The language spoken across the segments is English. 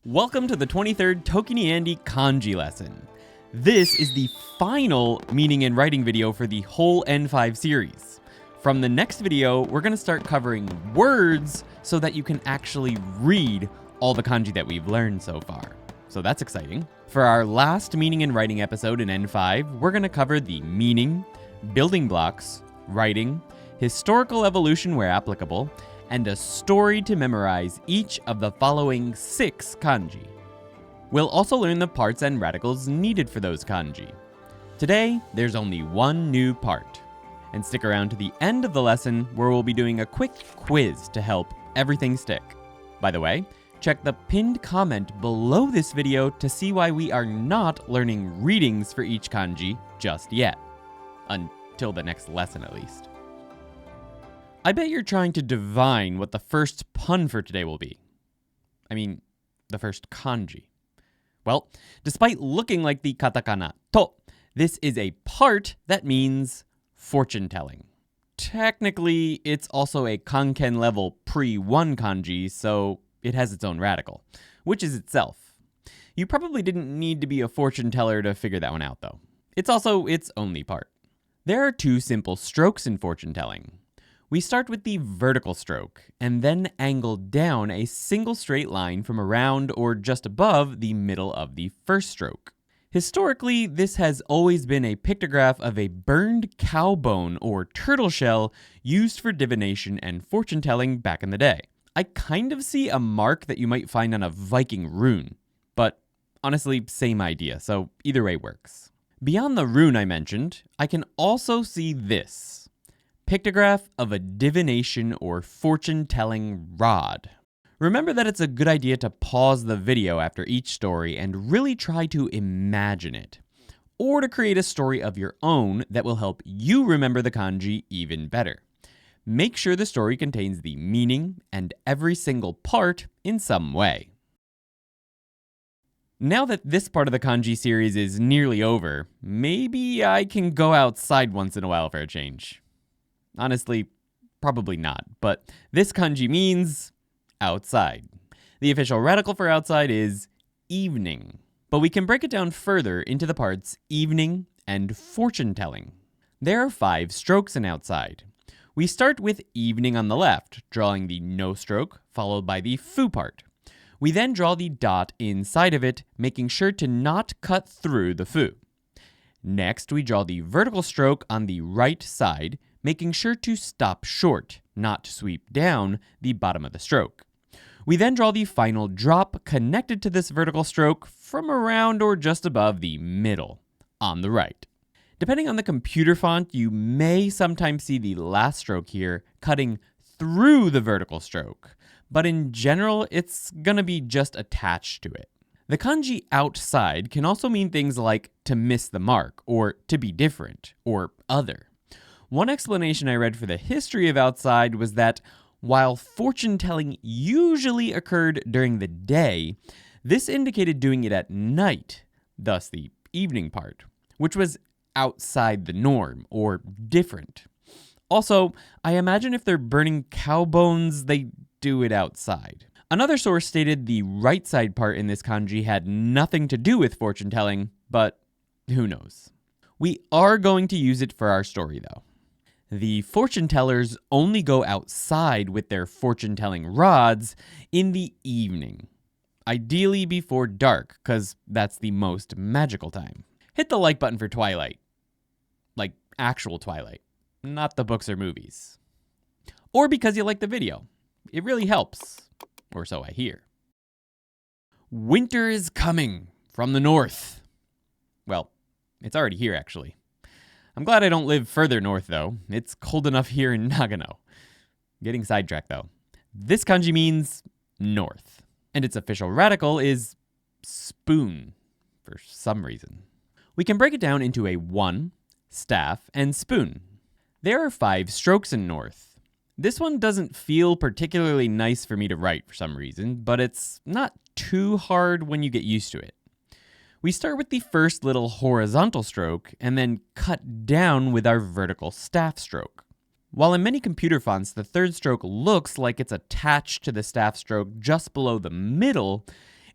Welcome to the 23rd ToKini Andy Kanji lesson. This is the final meaning and writing video for the whole N5 series. From the next video, we're going to start covering words so that you can actually read all the kanji that we've learned so far. So that's exciting. For our last meaning and writing episode in N5, we're going to cover the meaning, building blocks, writing, historical evolution where applicable, and a story to memorize each of the following 6 kanji. We'll also learn the parts and radicals needed for those kanji. Today, there's only one new part. And stick around to the end of the lesson where we'll be doing a quick quiz to help everything stick. By the way, check the pinned comment below this video to see why we are not learning readings for each kanji just yet. Until the next lesson, at least. I bet you're trying to divine what the first pun for today will be. I mean, the first kanji. Well, despite looking like the katakana to, this is a part that means fortune telling. Technically, it's also a Kanken level pre-1 kanji, so it has its own radical, which is itself. You probably didn't need to be a fortune teller to figure that one out, though. It's also its only part. There are 2 simple strokes in fortune telling. We start with the vertical stroke, and then angle down a single straight line from around or just above the middle of the first stroke. Historically, this has always been a pictograph of a burned cow bone or turtle shell used for divination and fortune telling back in the day. I kind of see a mark that you might find on a Viking rune, but honestly, same idea, so either way works. Beyond the rune I mentioned, I can also see this. Pictograph of a divination or fortune-telling rod. Remember that it's a good idea to pause the video after each story and really try to imagine it, or to create a story of your own that will help you remember the kanji even better. Make sure the story contains the meaning and every single part in some way. Now that this part of the kanji series is nearly over, maybe I can go outside once in a while for a change. Honestly, probably not, but this kanji means outside. The official radical for outside is evening, but we can break it down further into the parts evening and fortune telling. There are 5 strokes in outside. We start with evening on the left, drawing the no stroke, followed by the fu part. We then draw the dot inside of it, making sure to not cut through the fu. Next, we draw the vertical stroke on the right side, making sure to stop short, not sweep down the bottom of the stroke. We then draw the final drop connected to this vertical stroke from around or just above the middle, on the right. Depending on the computer font, you may sometimes see the last stroke here cutting through the vertical stroke, but in general, it's gonna be just attached to it. The kanji outside can also mean things like to miss the mark, or to be different, or other. One explanation I read for the history of outside was that while fortune-telling usually occurred during the day, this indicated doing it at night, thus the evening part, which was outside the norm, or different. Also, I imagine if they're burning cow bones, they do it outside. Another source stated the right side part in this kanji had nothing to do with fortune-telling, but who knows. We are going to use it for our story, though. The fortune tellers only go outside with their fortune-telling rods in the evening. Ideally before dark, because that's the most magical time. Hit the like button for Twilight. Like actual Twilight, not the books or movies. Or because you like the video. It really helps, or so I hear. Winter is coming from the north. Well, it's already here, actually. I'm glad I don't live further north, though. It's cold enough here in Nagano. Getting sidetracked, though. This kanji means north, and its official radical is spoon, for some reason. We can break it down into a 1, staff, and spoon. There are 5 strokes in north. This one doesn't feel particularly nice for me to write for some reason, but it's not too hard when you get used to it. We start with the first little horizontal stroke and then cut down with our vertical staff stroke. While in many computer fonts, the third stroke looks like it's attached to the staff stroke just below the middle,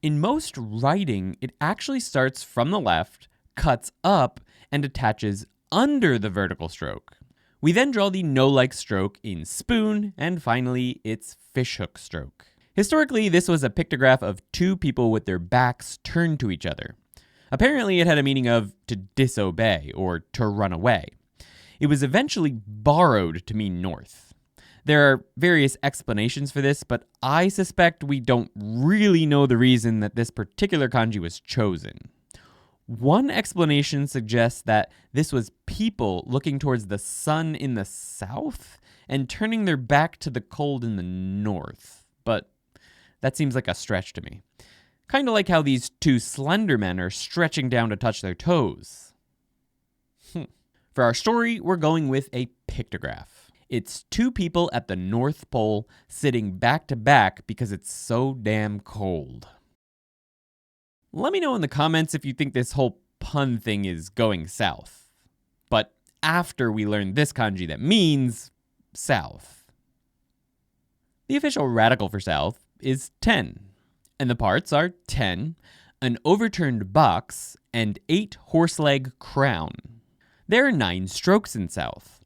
In most writing, it actually starts from the left, cuts up, and attaches under the vertical stroke. We then draw the no-like stroke in spoon, and finally, its fishhook stroke. Historically, this was a pictograph of two people with their backs turned to each other. Apparently, it had a meaning of to disobey or to run away. It was eventually borrowed to mean north. There are various explanations for this, but I suspect we don't really know the reason that this particular kanji was chosen. One explanation suggests that this was people looking towards the sun in the south and turning their back to the cold in the north, but that seems like a stretch to me. Kind of like how these two slender men are stretching down to touch their toes. For our story, we're going with a pictograph. It's two people at the North Pole sitting back to back because it's so damn cold. Let me know in the comments if you think this whole pun thing is going south. But after we learn this kanji that means south. The official radical for south is 10. And the parts are 10, an overturned box, and 8 horse-leg crown. There are 9 strokes in south.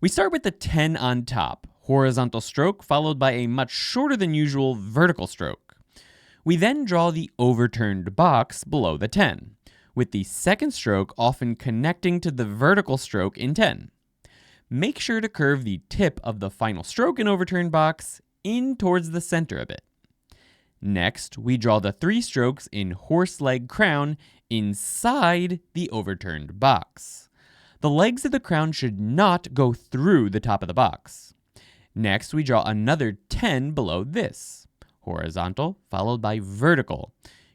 We start with the 10 on top, horizontal stroke followed by a much shorter than usual vertical stroke. We then draw the overturned box below the 10, with the second stroke often connecting to the vertical stroke in 10. Make sure to curve the tip of the final stroke in overturned box in towards the center of it. Next, we draw the 3 strokes in horse leg crown inside the overturned box. The legs of the crown should not go through the top of the box. Next, we draw another 10 below this, horizontal followed by vertical,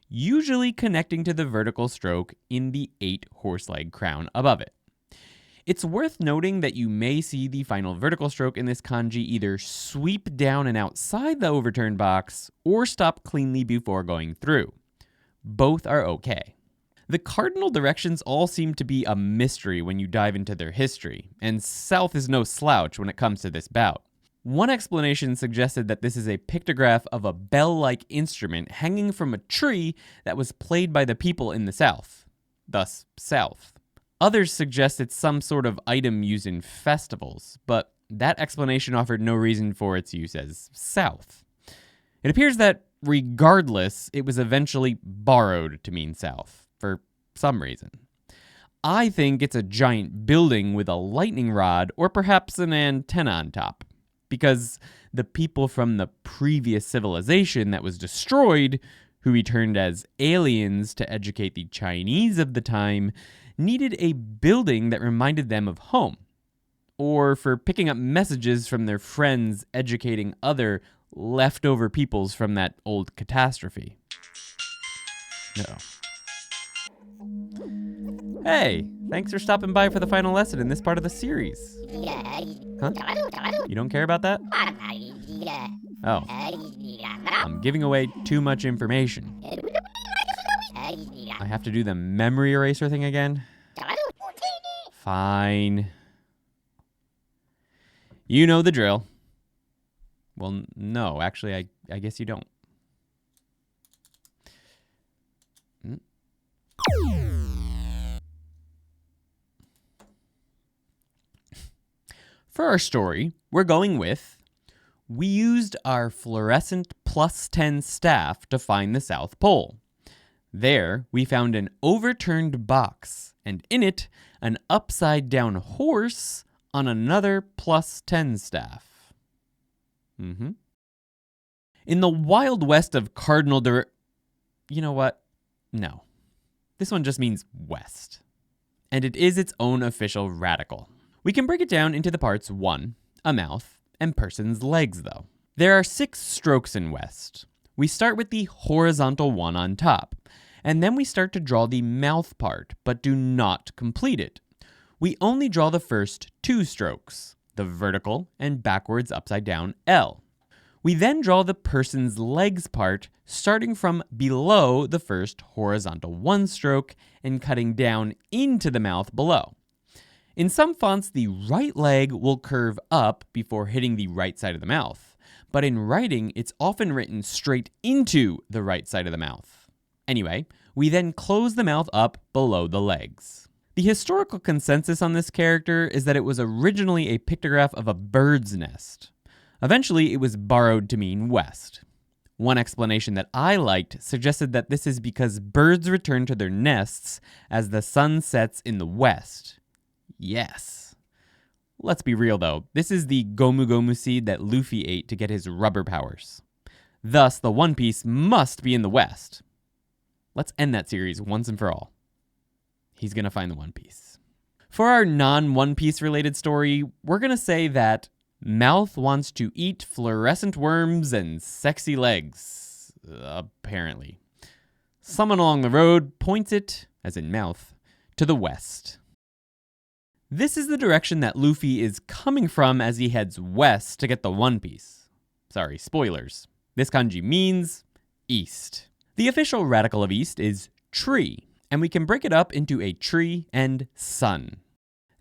usually connecting to the vertical stroke in the 8 horse leg crown above it. It's worth noting that you may see the final vertical stroke in this kanji either sweep down and outside the overturned box or stop cleanly before going through. Both are okay. The cardinal directions all seem to be a mystery when you dive into their history, and south is no slouch when it comes to this bout. One explanation suggested that this is a pictograph of a bell-like instrument hanging from a tree that was played by the people in the south, thus south. Others suggest it's some sort of item used in festivals, but that explanation offered no reason for its use as south. It appears that, regardless, it was eventually borrowed to mean south, for some reason. I think it's a giant building with a lightning rod or perhaps an antenna on top, because the people from the previous civilization that was destroyed, who returned as aliens to educate the Chinese of the time, needed a building that reminded them of home, or for picking up messages from their friends educating other leftover peoples from that old catastrophe. No. Hey, thanks for stopping by for the final lesson in this part of the series. Huh? You don't care about that? Oh. I'm giving away too much information. I have to do the memory eraser thing again? Fine. You know the drill. Well, no, actually, I guess you don't. For our story, we're going with, we used our fluorescent +10 staff to find the South Pole. There, we found an overturned box, and in it, an upside-down horse on another +10 staff. In the Wild West of cardinal you know what? No. This one just means west. And it is its own official radical. We can break it down into the parts 1, a mouth, and person's legs, though. There are 6 strokes in west. We start with the horizontal one on top, and then we start to draw the mouth part, but do not complete it. We only draw the first 2 strokes, the vertical and backwards upside down L. We then draw the person's legs part, starting from below the first horizontal 1 stroke and cutting down into the mouth below. In some fonts, the right leg will curve up before hitting the right side of the mouth, but in writing, it's often written straight into the right side of the mouth. Anyway, we then close the mouth up below the legs. The historical consensus on this character is that it was originally a pictograph of a bird's nest. Eventually, it was borrowed to mean west. One explanation that I liked suggested that this is because birds return to their nests as the sun sets in the west. Yes. Let's be real though, this is the Gomu Gomu seed that Luffy ate to get his rubber powers. Thus, the One Piece must be in the west. Let's end that series once and for all. He's gonna find the One Piece. For our non-One Piece related story, we're gonna say that Mouth wants to eat fluorescent worms and sexy legs. Apparently. Someone along the road points it, as in mouth, to the west. This is the direction that Luffy is coming from as he heads west to get the One Piece. Sorry, spoilers. This kanji means east. The official radical of east is tree, and we can break it up into a tree and sun.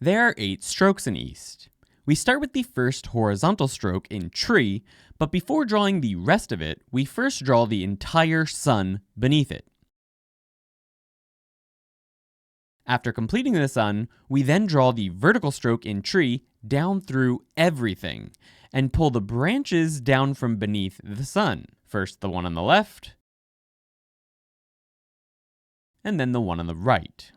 There are 8 strokes in east. We start with the first horizontal stroke in tree, but before drawing the rest of it, we first draw the entire sun beneath it. After completing the sun, we then draw the vertical stroke in tree down through everything, and pull the branches down from beneath the sun. First the one on the left, and then the one on the right.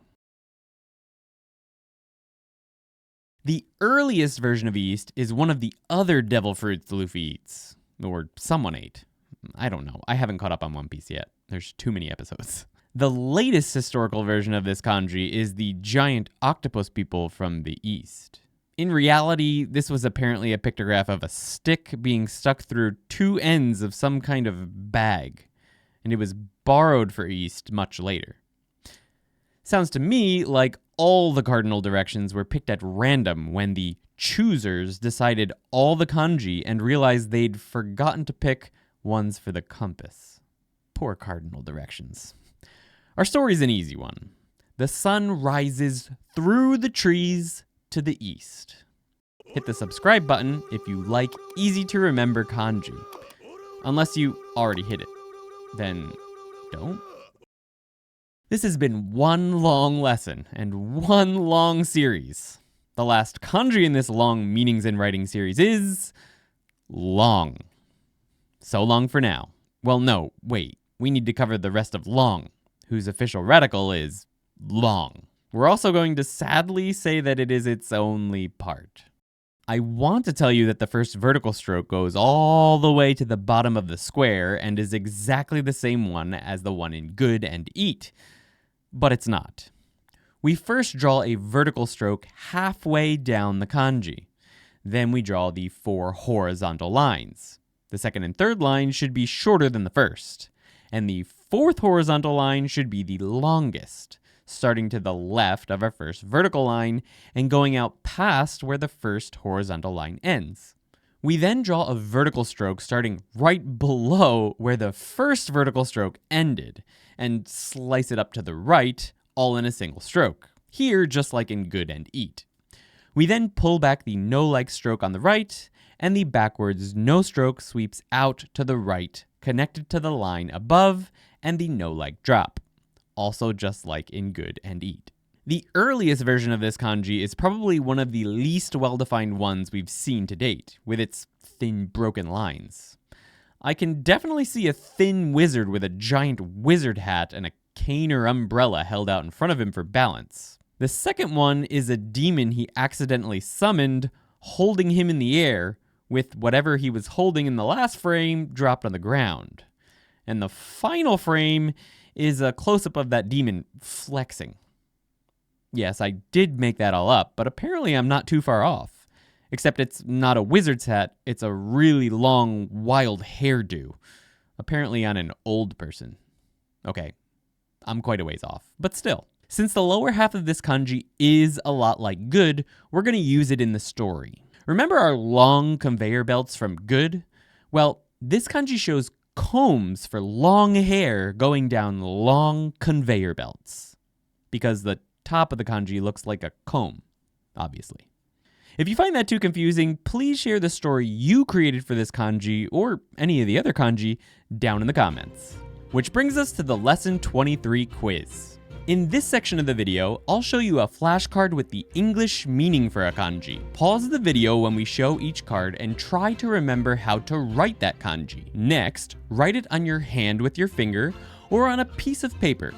The earliest version of East is one of the other devil fruits Luffy eats. Or someone ate. I don't know. I haven't caught up on One Piece yet. There's too many episodes. The latest historical version of this kanji is the giant octopus people from the East. In reality, this was apparently a pictograph of a stick being stuck through 2 ends of some kind of bag, and it was borrowed for East much later. Sounds to me like all the cardinal directions were picked at random when the choosers decided all the kanji and realized they'd forgotten to pick ones for the compass. Poor cardinal directions. Our story's an easy one. The sun rises through the trees to the east. Hit the subscribe button if you like easy to remember kanji. Unless you already hit it. Then don't. This has been one long lesson and one long series. The last kanji in this long meanings in writing series is long. So long for now. Well, no, wait. We need to cover the rest of long, whose official radical is long. We're also going to sadly say that it is its only part. I want to tell you that the first vertical stroke goes all the way to the bottom of the square and is exactly the same one as the one in good and eat. But it's not. We first draw a vertical stroke halfway down the kanji. Then we draw the 4 horizontal lines. The second and third line should be shorter than the first. And the 4th horizontal line should be the longest, starting to the left of our first vertical line and going out past where the first horizontal line ends. We then draw a vertical stroke starting right below where the first vertical stroke ended, and slice it up to the right, all in a single stroke. Here, just like in good and eat. We then pull back the no-like stroke on the right, and the backwards no stroke sweeps out to the right, connected to the line above and the no-like drop. Also just like in good and eat. The earliest version of this kanji is probably one of the least well-defined ones we've seen to date, with its thin broken lines. I can definitely see a thin wizard with a giant wizard hat and a cane or umbrella held out in front of him for balance. The second one is a demon he accidentally summoned, holding him in the air, with whatever he was holding in the last frame dropped on the ground. And the final frame is a close-up of that demon flexing. Yes, I did make that all up, but apparently I'm not too far off. Except it's not a wizard's hat, it's a really long, wild hairdo. Apparently on an old person. Okay, I'm quite a ways off, but still. Since the lower half of this kanji is a lot like good, we're going to use it in the story. Remember our long conveyor belts from good? Well, this kanji shows combs for long hair going down long conveyor belts. Because the top of the kanji looks like a comb, obviously. If you find that too confusing, please share the story you created for this kanji or any of the other kanji down in the comments. Which brings us to the Lesson 23 quiz. In this section of the video, I'll show you a flashcard with the English meaning for a kanji. Pause the video when we show each card and try to remember how to write that kanji. Next, write it on your hand with your finger or on a piece of paper.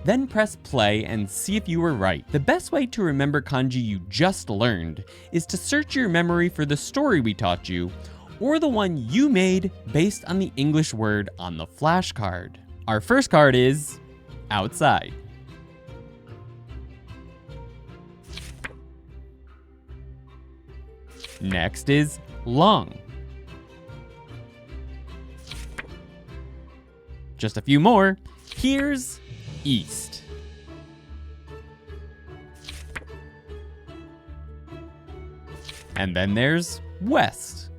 Then press play and see if you were right. The best way to remember kanji you just learned is to search your memory for the story we taught you, or the one you made based on the English word on the flashcard. Our first card is outside. Next is long. Just a few more. Here's east. And then there's west.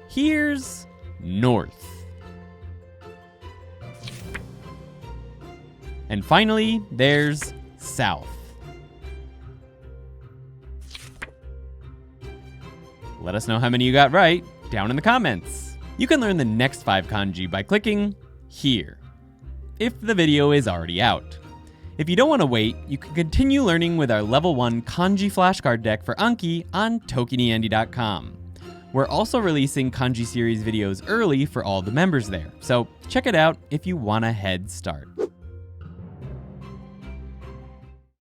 Here's north. And finally, there's south. Let us know how many you got right down in the comments. You can learn the next 5 kanji by clicking here, if the video is already out. If you don't want to wait, you can continue learning with our Level 1 Kanji Flashcard deck for ANKI on ToKiniAndy.com. We're also releasing kanji series videos early for all the members there, so check it out if you want a head start.